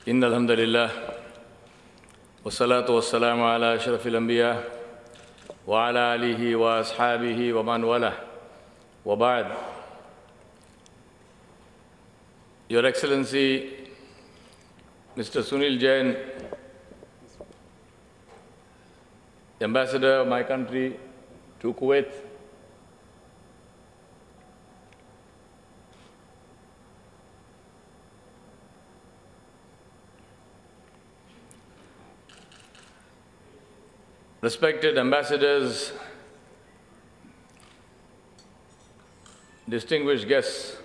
إن الحمد لله والصلاة والسلام على أشرف الأنبياء وعلى آله وأصحابه ومن والاه وبعد. Your Excellency, Mr. Sunil Jain, Ambassador of my country to Kuwait, respected ambassadors, distinguished guests,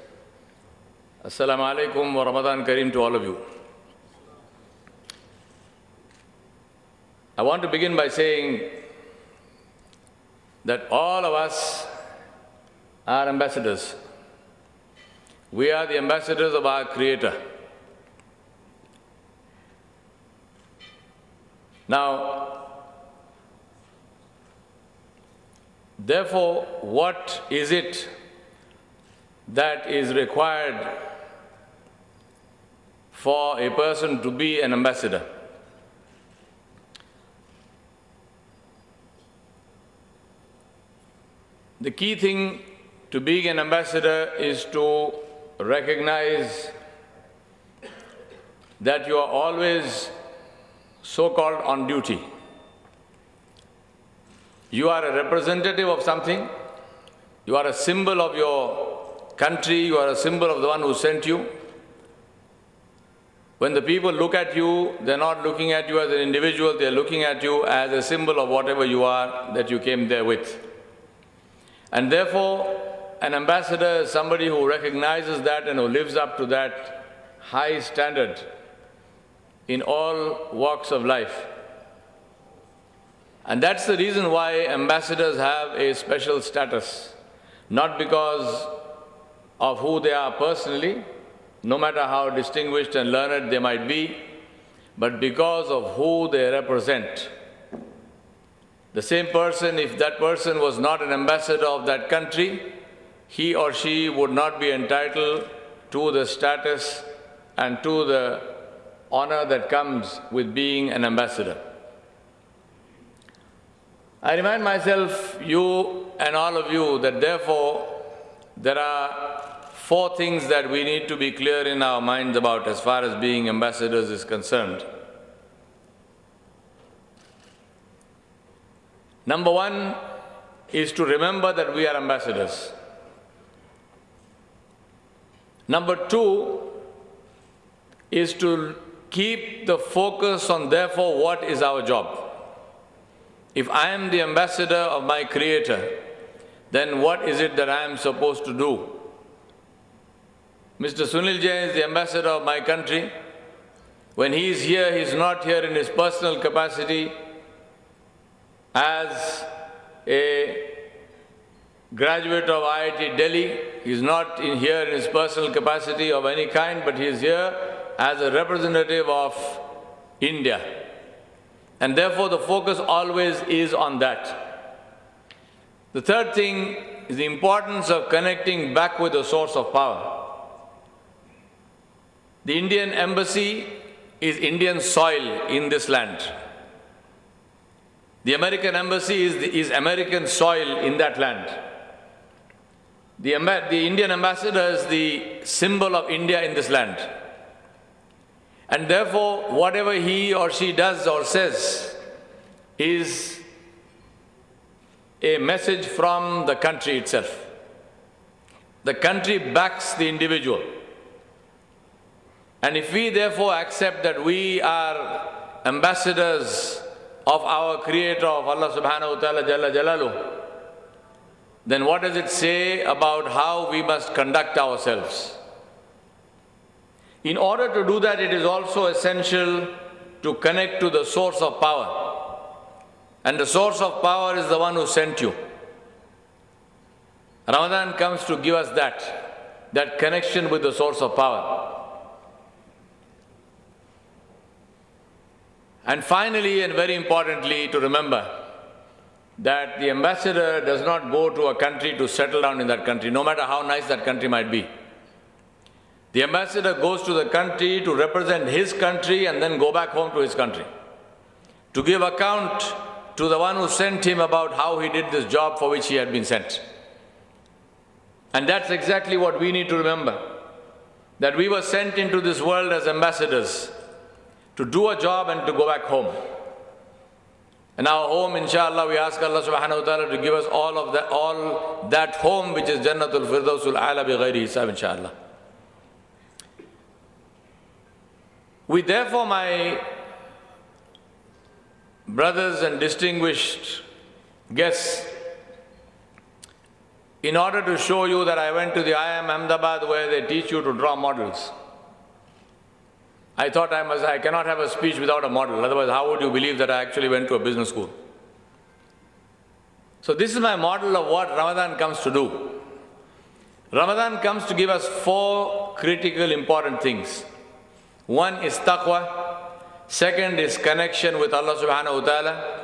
Assalamu alaikum wa Ramadan Kareem to all of you. I want to begin by saying that all of us are ambassadors. We are the ambassadors of our Creator. Now, therefore, what is it that is required for a person to be an ambassador? The key thing to being an ambassador is to recognize that you are always so-called on duty. You are a representative of something, you are a symbol of your country, you are a symbol of the one who sent you. When the people look at you, they're not looking at you as an individual, they're looking at you as a symbol of whatever you are that you came there with. And therefore, an ambassador is somebody who recognizes that and who lives up to that high standard in all walks of life. And that's the reason why ambassadors have a special status, not because of who they are personally, no matter how distinguished and learned they might be, but because of who they represent. The same person, if that person was not an ambassador of that country, he or she would not be entitled to the status and to the honor that comes with being an ambassador. I remind myself, you and all of you, that therefore there are 4 things that we need to be clear in our minds about as far as being ambassadors is concerned. Number 1 is to remember that we are ambassadors. Number 2 is to keep the focus on therefore what is our job. If I am the ambassador of my Creator, then what is it that I am supposed to do? Mr. Sunil Jain is the ambassador of my country. When he is here, he is not here in his personal capacity as a graduate of IIT Delhi. He is not here in his personal capacity of any kind, but he is here as a representative of India. And therefore, the focus always is on that. The third thing is the importance of connecting back with the source of power. The Indian embassy is Indian soil in this land. The American embassy is American soil in that land. The Indian ambassador is the symbol of India in this land. And therefore, whatever he or she does or says is a message from the country itself. The country backs the individual. And if we therefore accept that we are ambassadors of our Creator, of Allah subhanahu wa ta'ala Jalla Jalaluh, then what does it say about how we must conduct ourselves? In order to do that, it is also essential to connect to the source of power. And the source of power is the one who sent you. Ramadan comes to give us that connection with the source of power. And finally, and very importantly, to remember that the ambassador does not go to a country to settle down in that country, no matter how nice that country might be. The ambassador goes to the country to represent his country and then go back home to his country, to give account to the one who sent him about how he did this job for which he had been sent. And that's exactly what we need to remember, that we were sent into this world as ambassadors to do a job and to go back home. And our home, inshallah, we ask Allah subhanahu wa ta'ala to give us all that home which is Jannatul Firdausul A'la bi ghairi hisab, inshallah. We therefore, my brothers and distinguished guests, in order to show you that I went to the IIM Ahmedabad where they teach you to draw models, I thought I cannot have a speech without a model, otherwise how would you believe that I actually went to a business school? So this is my model of what Ramadan comes to do. Ramadan comes to give us 4 critical important things. One is taqwa, second is connection with Allah subhanahu wa ta'ala.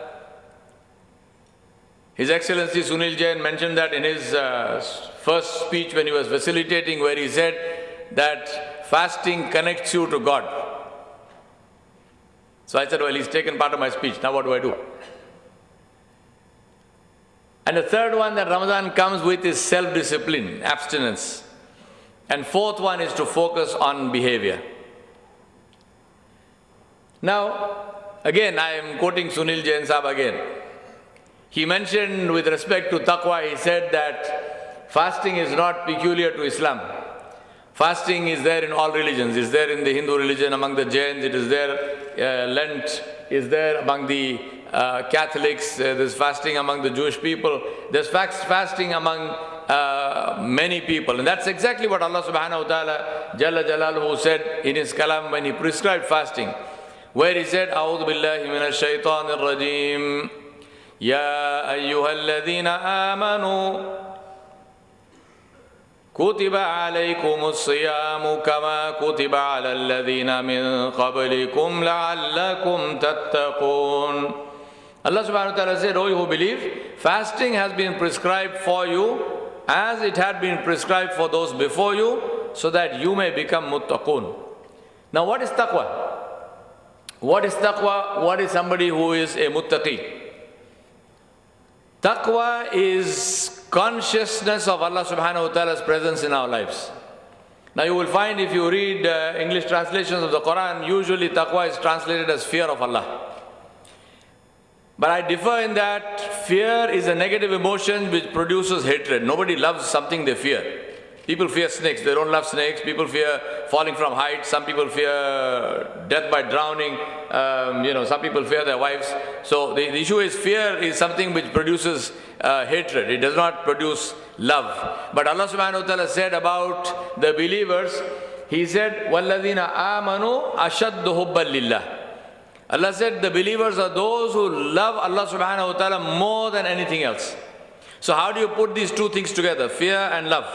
His Excellency Sunil Jain mentioned that in his first speech when he was facilitating, where he said that fasting connects you to God. So I said, well, he's taken part of my speech, now what do I do? And the third one that Ramadan comes with is self-discipline, abstinence. And fourth one is to focus on behavior. Now, again, I am quoting Sunil Jain Sahab again. He mentioned with respect to taqwa, he said that fasting is not peculiar to Islam. Fasting is there in all religions. It's there in the Hindu religion, among the Jains, it is there, Lent is there among the Catholics, there's fasting among the Jewish people, there's fasting among many people. And that's exactly what Allah subhanahu wa ta'ala Jalla Jalaluhu said in his kalam when he prescribed fasting, where he said, A'udhu billahi minash shaitanir rajim, Ya ayyuhalladhina amanu kutiba alaykumus siyamu kama kutiba ala alladhina min qablikum la'allakum tattaqun. Allah subhanahu wa ta'ala said, O you who believe, fasting has been prescribed for you as it had been prescribed for those before you, so that you may become muttaqun. Now what is taqwa? What is taqwa? What is somebody who is a muttaqi? Taqwa is consciousness of Allah subhanahu wa ta'ala's presence in our lives. Now you will find if you read English translations of the Quran, usually taqwa is translated as fear of Allah. But I differ in that fear is a negative emotion which produces hatred. Nobody loves something they fear. People fear snakes, they don't love snakes. People fear falling from heights. Some people fear death by drowning. Some people fear their wives. So the issue is fear is something which produces hatred. It does not produce love. But Allah subhanahu wa ta'ala said about the believers, He said, وَالَّذِينَ آمَنُوا أَشَدُّ حُبًّا لِلَّهِ. Allah said the believers are those who love Allah subhanahu wa ta'ala more than anything else. So how do you put these two things together, fear and love?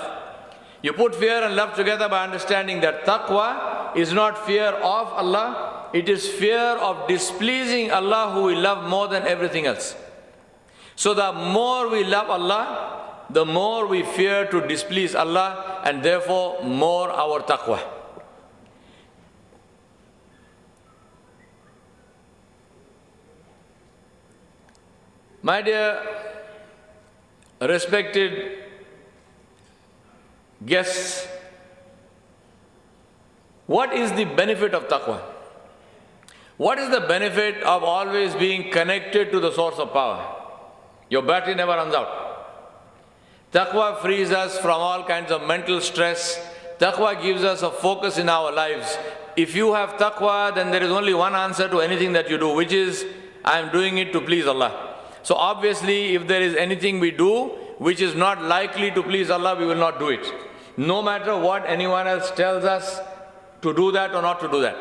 You put fear and love together by understanding that taqwa is not fear of Allah, it is fear of displeasing Allah, who we love more than everything else. So the more we love Allah, the more we fear to displease Allah, and therefore more our taqwa. My dear respected guests, what is the benefit of taqwa? What is the benefit of always being connected to the source of power? Your battery never runs out. Taqwa frees us from all kinds of mental stress. Taqwa gives us a focus in our lives. If you have taqwa, then there is only one answer to anything that you do, which is, I am doing it to please Allah. So obviously, if there is anything we do which is not likely to please Allah, we will not do it. No matter what anyone else tells us to do that or not to do that.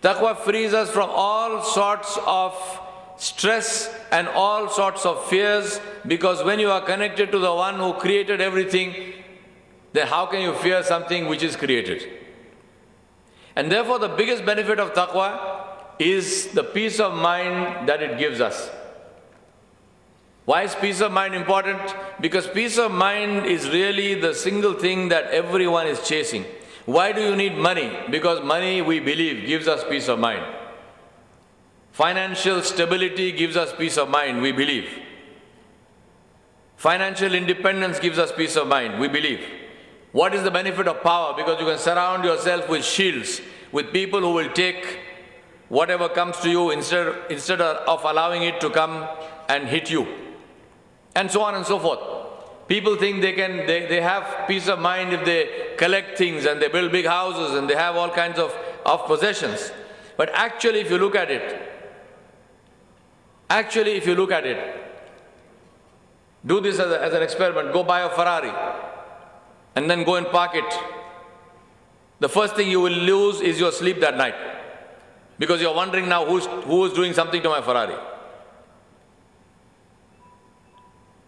Taqwa frees us from all sorts of stress and all sorts of fears, because when you are connected to the one who created everything, then how can you fear something which is created? And therefore the biggest benefit of taqwa is the peace of mind that it gives us. Why is peace of mind important? Because peace of mind is really the single thing that everyone is chasing. Why do you need money? Because money, we believe, gives us peace of mind. Financial stability gives us peace of mind, we believe. Financial independence gives us peace of mind, we believe. What is the benefit of power? Because you can surround yourself with shields, with people who will take whatever comes to you instead of allowing it to come and hit you. And so on and so forth. People think they have peace of mind if they collect things and they build big houses and they have all kinds of possessions. But actually, if you look at it, do this as an experiment. Go buy a Ferrari and then go and park it. The first thing you will lose is your sleep that night, because you're wondering now who is doing something to my Ferrari.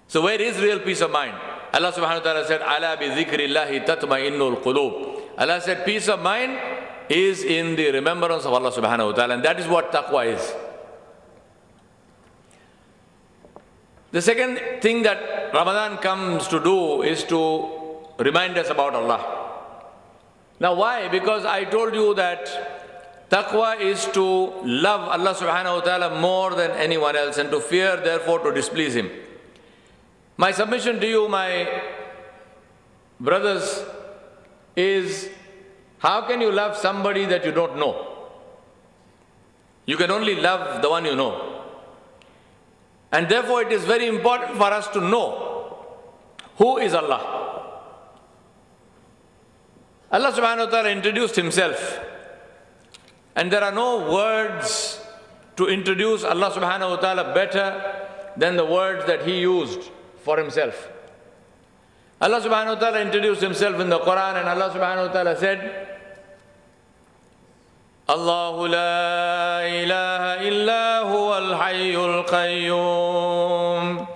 So where is real peace of mind? Allah subhanahu wa ta'ala said, "Ala bi dhikrillahi tatma'innul qulub." Allah said, peace of mind is in the remembrance of Allah subhanahu wa ta'ala, and that is what taqwa is. The second thing that Ramadan comes to do is to remind us about Allah. Now why? Because I told you that taqwa is to love Allah subhanahu wa ta'ala more than anyone else and to fear, therefore, to displease Him. My submission to you, my brothers, is how can you love somebody that you don't know? You can only love the one you know. And therefore it is very important for us to know who is Allah. Allah subhanahu wa ta'ala introduced Himself. And there are no words to introduce Allah subhanahu wa ta'ala better than the words that He used for Himself. Allah subhanahu wa ta'ala introduced Himself in the Quran, and Allah subhanahu wa ta'ala said, Allahu la ilaha illa huwa al-hayyul qayyum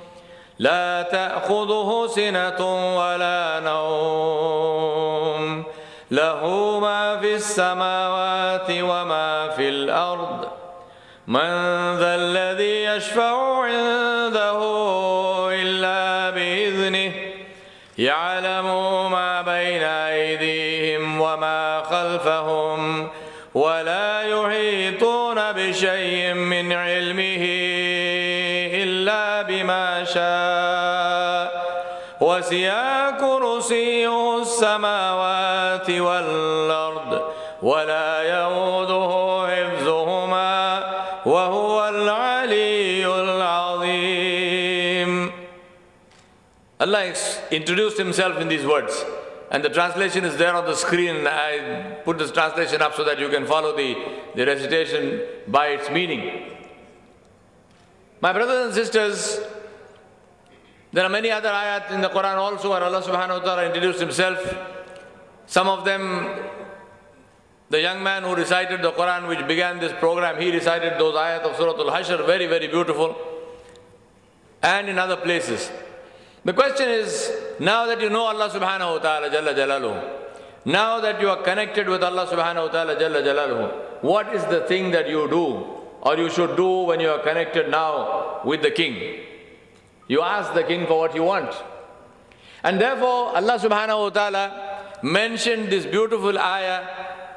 la ta'khudhuhu sinatun wa la nawm lahu ma fis samawati wa ma fil ard man dhal ladhi yashfa'u 'indahu illa bi'idhnihi يعلم ما بين أيديهم وما خلفهم ولا يحيطون بشيء من علمه إلا بما شاء وسع كرسيه السماوات والأرض ولا يؤوده حفظهما وهو العلي العظيم. Allah introduced Himself in these words, and the translation is there on the screen. I put this translation up so that you can follow the recitation by its meaning. My brothers and sisters, there are many other ayat in the Quran also where Allah subhanahu wa ta'ala introduced Himself. Some of them, the young man who recited the Quran, which began this program, he recited those ayat of Surah Al-Hashr, very, very beautiful, and in other places. The question is, now that you know Allah subhanahu wa ta'ala jalla jalaluhu, now that you are connected with Allah subhanahu wa ta'ala jalla jalaluhu, what is the thing that you do or you should do when you are connected now with the King? You ask the King for what you want. And therefore Allah subhanahu wa ta'ala mentioned this beautiful ayah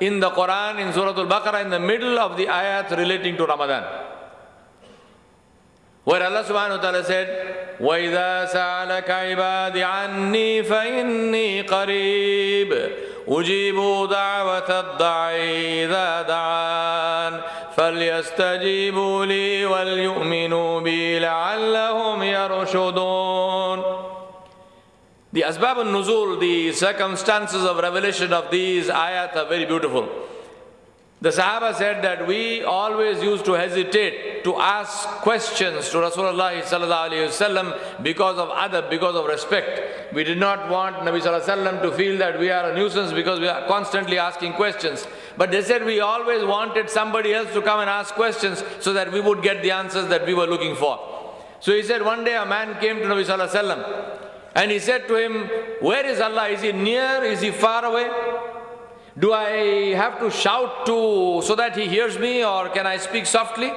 in the Quran, in Surah Al-Baqarah, in the middle of the ayat relating to Ramadan, where Allah subhanahu wa ta'ala said, وَإِذَا سَأَلَكَ عِبَادِ عَنِّي فَإِنِّي قَرِيبٌ أُجِيبُ دَعْوَةَ الدَّاعِ إِذَا دَعَانِ فَلْيَسْتَجِيبُوا لِي وَلْيُؤْمِنُوا بِي لَعَلَّهُمْ يَرْشُدُونَ. The asbab al-nuzul, the circumstances of revelation of these ayat are very beautiful. The Sahaba said that we always used to hesitate to ask questions to Rasulullah sallallahu alaihi wasallam because of adab, because of respect. We did not want Nabi sallallahu alaihi wasallam to feel that we are a nuisance because we are constantly asking questions. But they said we always wanted somebody else to come and ask questions so that we would get the answers that we were looking for. So he said one day a man came to Nabi sallallahu alaihi wasallam and he said to him, where is Allah? Is He near? Is He far away? Do I have to shout so that He hears me, or can I speak softly?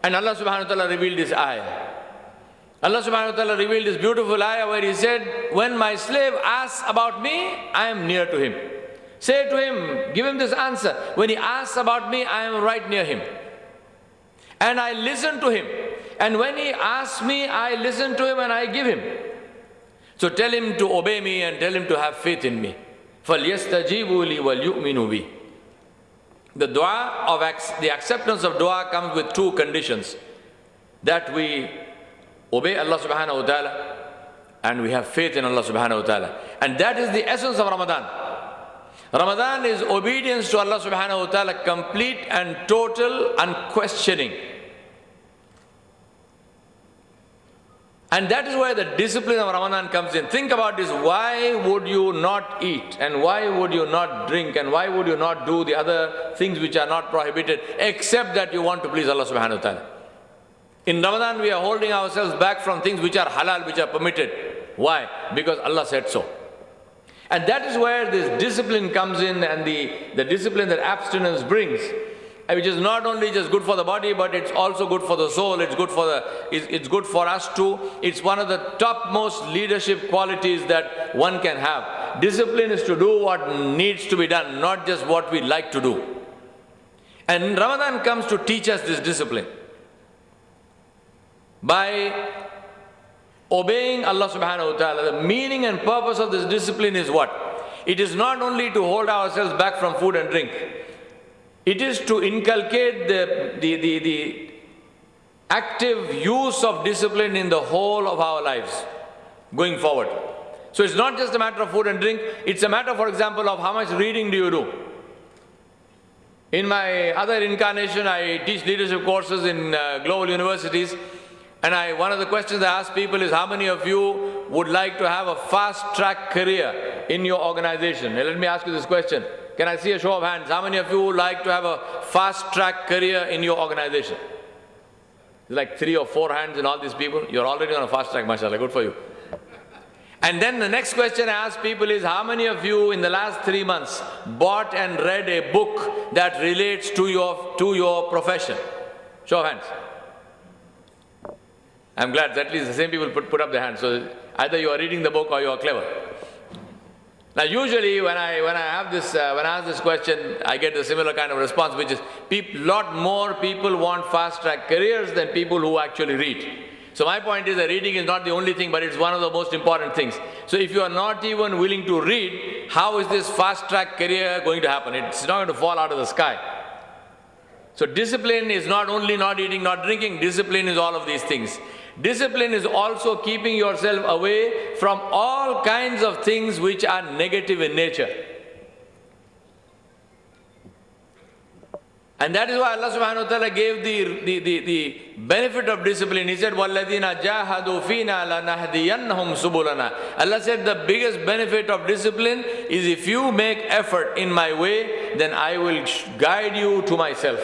And Allah subhanahu wa ta'ala revealed this ayah. Allah subhanahu wa ta'ala revealed this beautiful ayah where He said, when my slave asks about me, I am near to him. Say to him, give him this answer. When he asks about me, I am right near him. And I listen to him. And when he asks me, I listen to him and I give him. So tell him to obey me and tell him to have faith in me. فَلْيَسْتَجِيبُوا لِي وَلْيُؤْمِنُوا بِي. The dua of the acceptance of dua comes with two conditions. That we obey Allah subhanahu wa ta'ala and we have faith in Allah subhanahu wa ta'ala. And that is the essence of Ramadan. Ramadan is obedience to Allah subhanahu wa ta'ala, complete and total, unquestioning. And that is where the discipline of Ramadan comes in. Think about this. Why would you not eat? And why would you not drink? And why would you not do the other things which are not prohibited, except that you want to please Allah subhanahu wa ta'ala? In Ramadan, we are holding ourselves back from things which are halal, which are permitted. Why? Because Allah said so. And that is where this discipline comes in, and the discipline that abstinence brings, which is not only just good for the body, but it's also good for the soul. It's good for us too. It's one of the topmost leadership qualities that one can have. Discipline is to do what needs to be done, not just what we like to do. And Ramadan comes to teach us this discipline. By obeying Allah subhanahu wa ta'ala, the meaning and purpose of this discipline is what? It is not only to hold ourselves back from food and drink. It is to inculcate the active use of discipline in the whole of our lives going forward. So it's not just a matter of food and drink. It's a matter, for example, of how much reading do you do. In my other incarnation, I teach leadership courses in global universities. And one of the questions I ask people is, how many of you would like to have a fast-track career in your organization? Now, let me ask you this question. Can I see a show of hands? How many of you would like to have a fast-track career in your organization? There's like 3 or 4 hands in all these people. You're already on a fast track, mashallah, good for you. And then the next question I ask people is, how many of you in the last 3 months bought and read a book that relates to your profession? Show of hands. I'm glad that at least the same people put up their hands. So either you are reading the book or you are clever. Now usually when I ask this question, I get a similar kind of response, which is lot more people want fast-track careers than people who actually read. So my point is that reading is not the only thing, but it's one of the most important things. So if you are not even willing to read, how is this fast-track career going to happen? It's not going to fall out of the sky. So discipline is not only not eating, not drinking. Discipline is all of these things. Discipline is also keeping yourself away from all kinds of things which are negative in nature. And that is why Allah subhanahu wa ta'ala gave the benefit of discipline. He said, وَالَّذِينَ جَاهَدُوا فِينَا لَنَهْدِيَنَّهُمْ سُبُلَنَا. Allah said the biggest benefit of discipline is if you make effort in my way, then I will guide you to myself.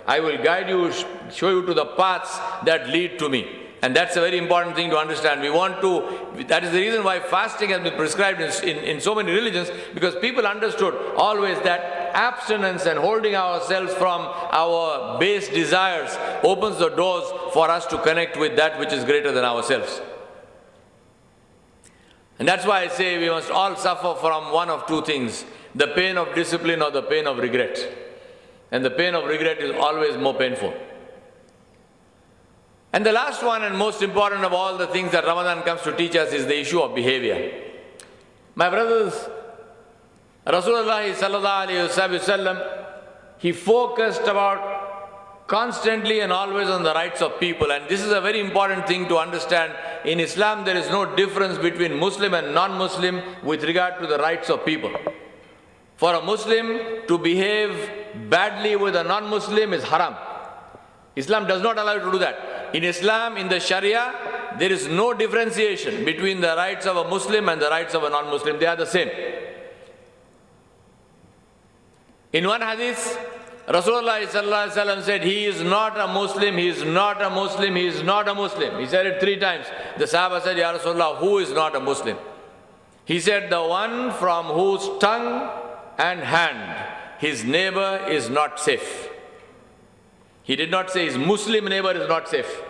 I will guide you, show you to the paths that lead to me. And that's a very important thing to understand. That is the reason why fasting has been prescribed in so many religions, because people understood always that abstinence and holding ourselves from our base desires opens the doors for us to connect with that which is greater than ourselves. And that's why I say we must all suffer from one of two things: the pain of discipline or the pain of regret. And the pain of regret is always more painful. And the last one and most important of all the things that Ramadan comes to teach us is the issue of behavior. My brothers, Rasulullah sallallahu alayhi wasallam, he focused about constantly and always on the rights of people. And this is a very important thing to understand. In Islam, there is no difference between Muslim and non-Muslim with regard to the rights of people. For a Muslim to behave badly with a non-Muslim is haram. Islam does not allow you to do that. In Islam, in the Sharia, there is no differentiation between the rights of a Muslim and the rights of a non-Muslim. They are the same. In one hadith, Rasulullah sallallahu alaihi wasallam said, he is not a Muslim, he is not a Muslim, he is not a Muslim. He said it 3 times. The Sahaba said, Ya Rasulullah, who is not a Muslim? He said, the one from whose tongue and hand his neighbor is not safe. He did not say his Muslim neighbor is not safe.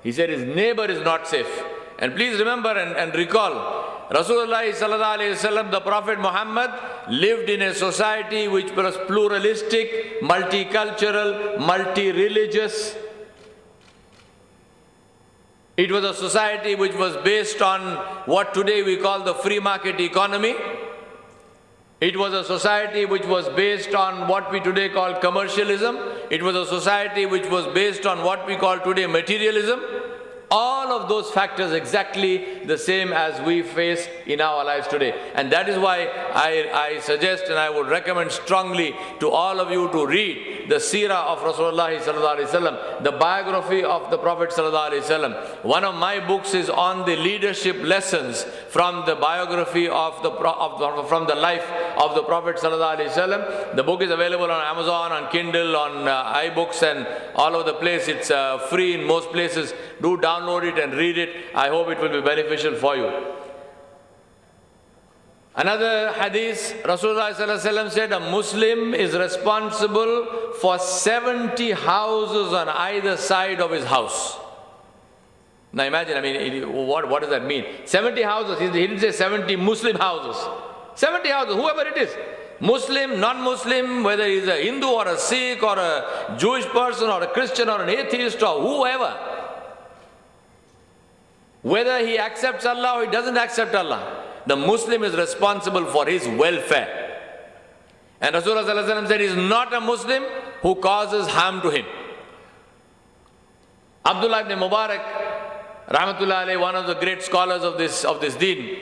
He said his neighbor is not safe. And please remember and recall Rasulullah sallallahu alaihi wasallam, the Prophet Muhammad, lived in a society which was pluralistic, multicultural, multi-religious. It was a society which was based on what today we call the free market economy. It was a society which was based on what we today call commercialism. It was a society which was based on what we call today materialism. All of those factors exactly the same as we face in our lives today. And that is why I suggest and I would recommend strongly to all of you to read the seerah of Rasulullah sallallahu alaihi wasallam, the biography of the Prophet sallallahu alaihi wasallam. One of my books is on the leadership lessons from the biography from the life of the Prophet sallallahu alaihi wasallam. The book is available on Amazon, on Kindle, on iBooks and all over the place. It's free in most places. Do download it and read it. I hope it will be beneficial for you. Another hadith, Rasulullah sallallahu alaihi wasallam said, a Muslim is responsible for 70 houses on either side of his house. Now imagine, what does that mean? 70 houses, he didn't say 70 Muslim houses. 70 houses, whoever it is. Muslim, non-Muslim, whether he's a Hindu or a Sikh or a Jewish person or a Christian or an atheist or whoever. Whether he accepts Allah or he doesn't accept Allah, the Muslim is responsible for his welfare. And Rasulullah sallallahu alaihi wasallam said, he is not a Muslim who causes harm to him. Abdullah ibn Mubarak, rahmatullah alayhi, one of the great scholars of this deen,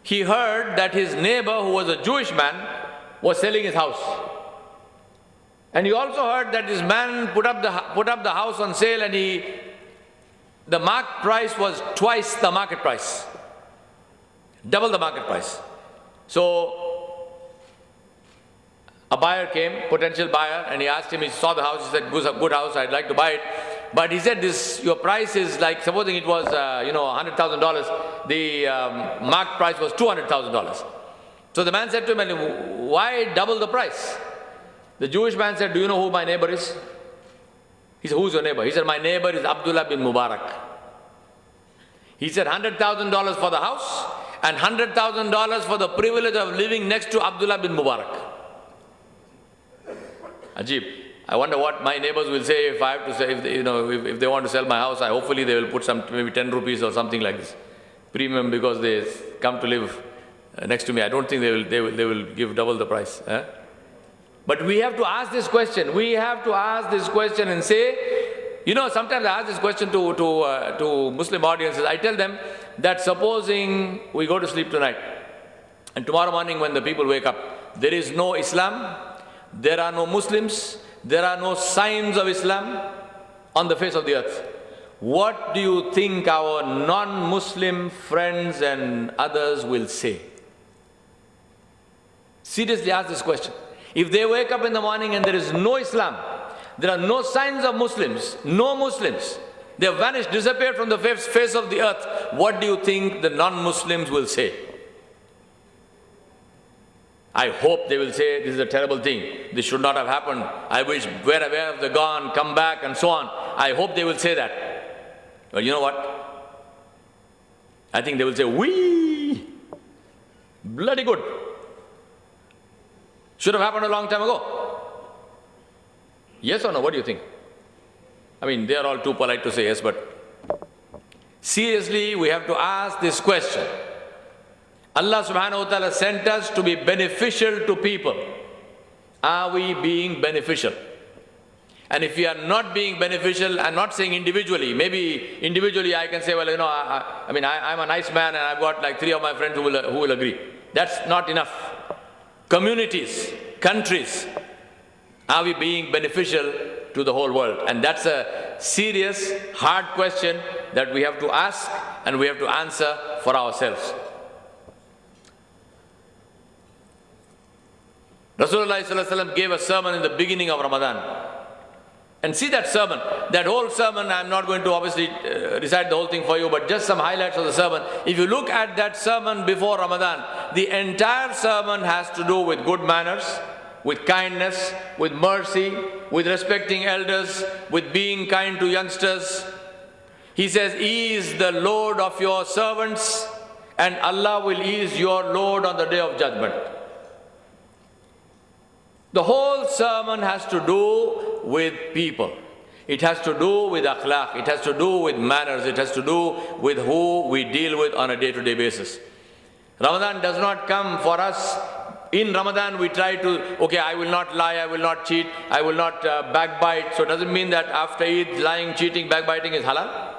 he heard that his neighbor, who was a Jewish man, was selling his house. And he also heard that this man put up the house on sale, and the market price was twice the market price. Double the market price. So a buyer came, potential buyer, and he asked him, he saw the house, he said, good house, I'd like to buy it. But he said, your price is like, supposing it was $100,000, the market price was $200,000. So the man said to him, why double the price? The Jewish man said, do you know who my neighbor is? He said, who's your neighbor? He said, my neighbor is Abdullah bin Mubarak. He said, $100,000 for the house and $100,000 for the privilege of living next to Abdullah bin Mubarak. Ajib. I wonder what my neighbors will say if I have to say, if they want to sell my house. Hopefully they will put some, maybe 10 rupees or something like this, premium, because they come to live next to me. I don't think they will give double the price. But we have to ask this question. We have to ask this question and say, sometimes I ask this question to Muslim audiences. I tell them that supposing we go to sleep tonight, and tomorrow morning when the people wake up, there is no Islam, there are no Muslims, there are no signs of Islam on the face of the earth. What do you think our non-Muslim friends and others will say? Seriously ask this question. If they wake up in the morning and there is no Islam, there are no signs of Muslims, no Muslims, they have vanished, disappeared from the face of the earth, what do you think the non-Muslims will say? I hope they will say, this is a terrible thing, this should not have happened, I wish, where have they gone, come back, and so on. I hope they will say that. But you know what? I think they will say, wee, bloody good. Should have happened a long time ago. Yes or no? What do you think? They are all too polite to say yes, but seriously, we have to ask this question. Allah subhanahu wa ta'ala sent us to be beneficial to people. Are we being beneficial? And if we are not being beneficial, I'm not saying individually, maybe individually I can say, well, I'm a nice man and I've got like 3 of my friends who will agree. That's not enough. Communities, countries, are we being beneficial to the whole world? And that's a serious, hard question that we have to ask and we have to answer for ourselves. Rasulullah sallallahu alaihi wasallam gave a sermon in the beginning of Ramadan. And see that sermon, that whole sermon, I'm not going to obviously recite the whole thing for you, but just some highlights of the sermon. If you look at that sermon before Ramadan, the entire sermon has to do with good manners, with kindness, with mercy, with respecting elders, with being kind to youngsters. He says, He is the Lord of your servants and Allah will ease your load on the day of judgment. The whole sermon has to do with people. It has to do with akhlaq, it has to do with manners, it has to do with who we deal with on a day-to-day basis. Ramadan does not come for us. In Ramadan we try to, okay, I will not lie, I will not cheat, I will not backbite. So it doesn't mean that after Eid, lying, cheating, backbiting is halal.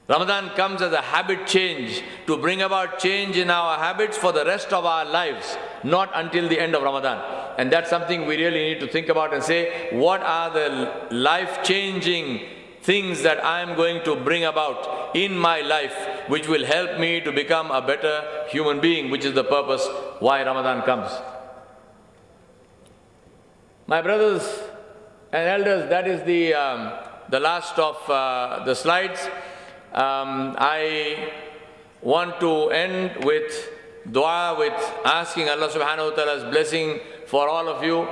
Ramadan comes as a habit change to bring about change in our habits for the rest of our lives, not until the end of Ramadan. And that's something we really need to think about and say, what are the life-changing things that I am going to bring about in my life which will help me to become a better human being, which is the purpose why Ramadan comes. My brothers and elders, that is the last of the slides. I want to end with dua, with asking Allah subhanahu wa ta'ala's blessing for all of you.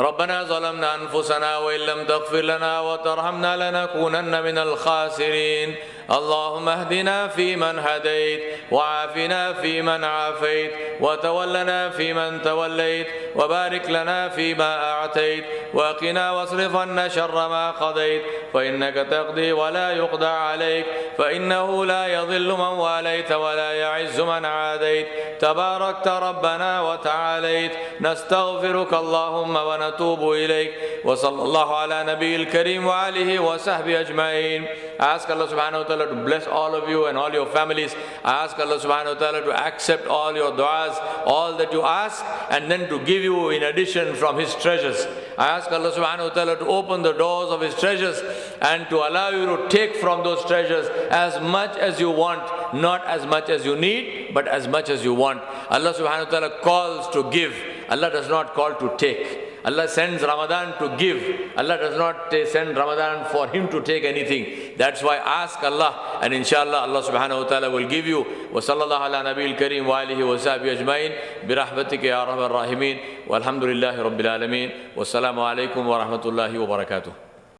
ربنا ظلمنا أنفسنا وإن لم تغفر لنا وترحمنا لنكونن من الخاسرين اللهم اهدنا فيمن هديت وعافنا فيمن عافيت وتولنا فيمن توليت وبارك لنا فيما أعطيت وقنا واصرف عنا شر ما قضيت فإنك تقضي ولا يقضى عليك فإنه لا يضل من واليت ولا يعز من عاديت تباركت ربنا وتعاليت نستغفرك اللهم ونتوب إليك وصلى الله على نبي الكريم وآله وصحبه أجمعين. I ask Allah subhanahu wa ta'ala to bless all of you and all your families. I ask Allah subhanahu wa ta'ala to accept all your du'as, all that you ask, and then to give you in addition from His treasures. I ask Allah subhanahu wa ta'ala to open the doors of His treasures and to allow you to take from those treasures as much as you want, not as much as you need, but as much as you want. Allah subhanahu wa ta'ala calls to give. Allah does not call to take. Allah sends Ramadan to give. Allah does not send Ramadan for him to take anything. That's why ask Allah, and inshallah Allah subhanahu wa ta'ala will give you. Wa sallallahu ala nabiyil kareem wa alihi wa sahbihi ajma'in bi rahmatika ya arhamar rahimin walhamdulillahi rabbil alamin. Wassalamu alaikum wa rahmatullahi wa barakatuh.